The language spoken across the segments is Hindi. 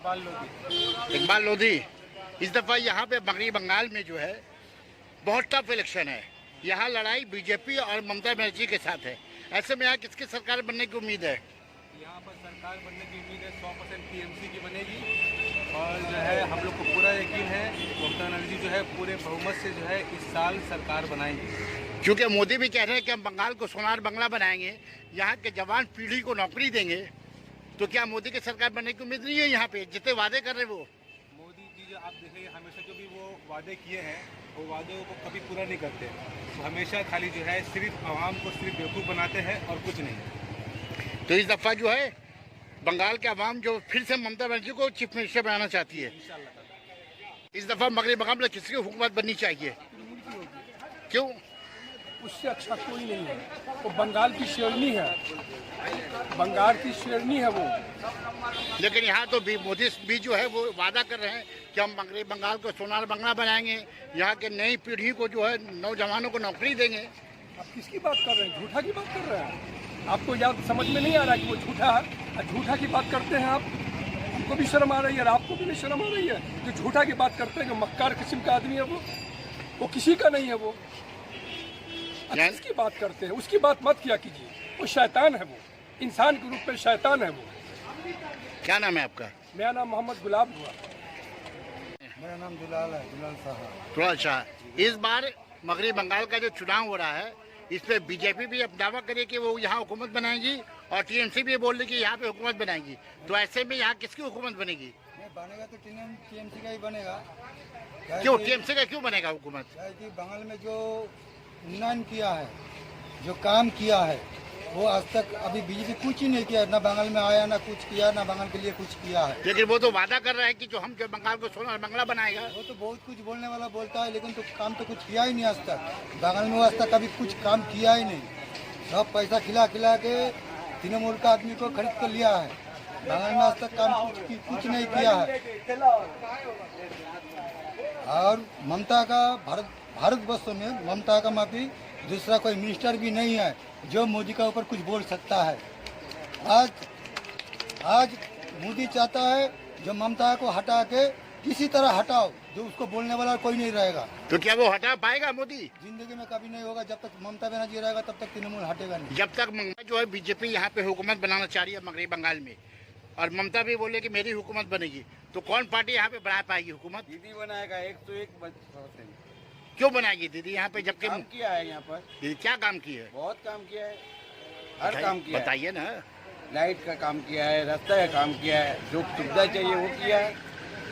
इकबाल लोधी। इस दफ़ा यहाँ पे मगरबी बंगाल में जो है बहुत टफ इलेक्शन है। यहाँ लड़ाई बीजेपी और ममता बनर्जी के साथ है। ऐसे में यहाँ किसकी सरकार बनने की उम्मीद है? यहाँ पर सरकार बनने की उम्मीद है 100% टीएमसी की बनेगी। और जो है हम लोग को पूरा यकीन है ममता बनर्जी जो है पूरे बहुमत से जो है इस साल सरकार बनाएंगी। क्योंकि मोदी भी कह रहे हैं कि हम बंगाल को सोनार बंगला बनाएंगे, यहाँ के जवान पीढ़ी को नौकरी देंगे। तो क्या मोदी की सरकार बनने की उम्मीद नहीं है? यहाँ पे जितने वादे कर रहे हैं वो मोदी जी जो आप देखेंगे हमेशा जो भी वो वादे किए हैं वो वादों को कभी पूरा नहीं करते। वो हमेशा खाली जो है सिर्फ आवाम को सिर्फ बेवकूफ़ बनाते हैं और कुछ नहीं। तो इस दफ़ा जो है बंगाल के अवाम जो फिर से ममता बनर्जी को चीफ मिनिस्टर बनाना चाहती है। इस दफ़ा मगरबी बंगाल में किसकी हुकूमत बननी चाहिए? क्यों? उससे अच्छा कोई नहीं है। वो बंगाल की शेरनी है, बंगाल की शेरनी है वो। लेकिन यहाँ तो मोदी भी जो है वो वादा कर रहे हैं कि हम मगरबी बंगाल को सोनार बंगला बनाएंगे, यहाँ के नई पीढ़ी को जो है नौजवानों को नौकरी देंगे। आप किसकी बात कर रहे हैं? झूठा की बात कर रहे हैं। आपको याद समझ में नहीं आ रहा कि वो झूठा है? झूठा की बात करते हैं आप। हमको भी शर्म आ रही है और आपको भी नहीं शर्म आ रही है जो झूठा की बात करते हैं। जो मक्कार किस्म का आदमी है वो किसी का नहीं है। वो किसकी बात करते हैं? उसकी बात मत किया कीजिए। वो शैतान है, वो इंसान के रूप में शैतान है वो। क्या नाम है आपका? मेरा नाम मोहम्मद गुलाब हुआ। मेरा नाम दुलाल है, दुलाल साहब। थोड़ा अच्छा। इस बार मगरबी बंगाल का जो चुनाव हो रहा है इस पे बीजेपी भी अब दावा करे कि वो यहाँ हुकूमत बनाएगी और टीएमसी भी बोल रही कि यहाँ पे हुकूमत बनाएगी। तो ऐसे में यहाँ किसकी हुकूमत बनेगी? नहीं बनेगा तो टीएमसी का ही बनेगा। क्यों टीएमसी का क्यों बनेगा हुकूमत? कि बंगाल में जो उन्नयन किया है, जो काम किया है, वो आज तक अभी बीजेपी कुछ ही नहीं किया। ना बंगाल में आया, ना कुछ किया, ना बंगाल के लिए कुछ किया है। लेकिन वो तो वादा कर रहा है कि जो हम जो बंगाल को सोनार बंगला बनाएगा। वो तो बहुत कुछ बोलने वाला बोलता है, लेकिन तो काम तो कुछ किया ही नहीं आज तक। बंगाल में आज तक कभी कुछ काम किया ही नहीं। सब पैसा खिला खिला के तृणमूल का आदमी को खरीद कर लिया है। बंगाल में आज तक काम कुछ नहीं किया है। और ममता का भारतवर्ष में ममता का माफी दूसरा कोई मिनिस्टर भी नहीं है जो मोदी का ऊपर कुछ बोल सकता है। आज मोदी चाहता है जो ममता को हटा के किसी तरह हटाओ, जो उसको बोलने वाला कोई नहीं रहेगा। तो क्या वो हटा पाएगा मोदी? जिंदगी में कभी नहीं होगा। जब तक ममता बनर्जी रहेगा तब तक तृणमूल हटेगा नहीं। जब तक जो है बीजेपी यहाँ पे हुकूमत बनाना चाह रही है मगरबी बंगाल में और ममता भी बोले कि मेरी हुकूमत बनेगी, तो कौन पार्टी यहाँ पे बना पाएगी हुकूमत? दीदी बनाएगा 101%। क्यों बनाएगी दीदी यहाँ पे? जबकि काम किया है यहाँ पर, दीदी क्या काम की है? बहुत काम किया है, हर काम किया है। बताइए ना। लाइट का काम किया है, रास्ता का काम किया है, जो सुविधा चाहिए वो किया है।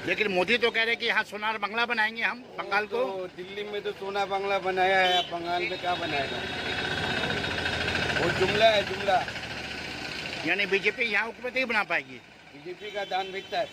लेकिन मोदी तो कह रहे हैं कि यहाँ सोनार बंगला बनाएंगे हम बंगाल को। तो दिल्ली में तो सोना बंगला बनाया है, अब बंगाल में क्या बनाएगा? वो जुमला है, जुमला। यानी बीजेपी यहाँ हुकूमत नहीं बना पाएगी। बीजेपी का दान बिकता है।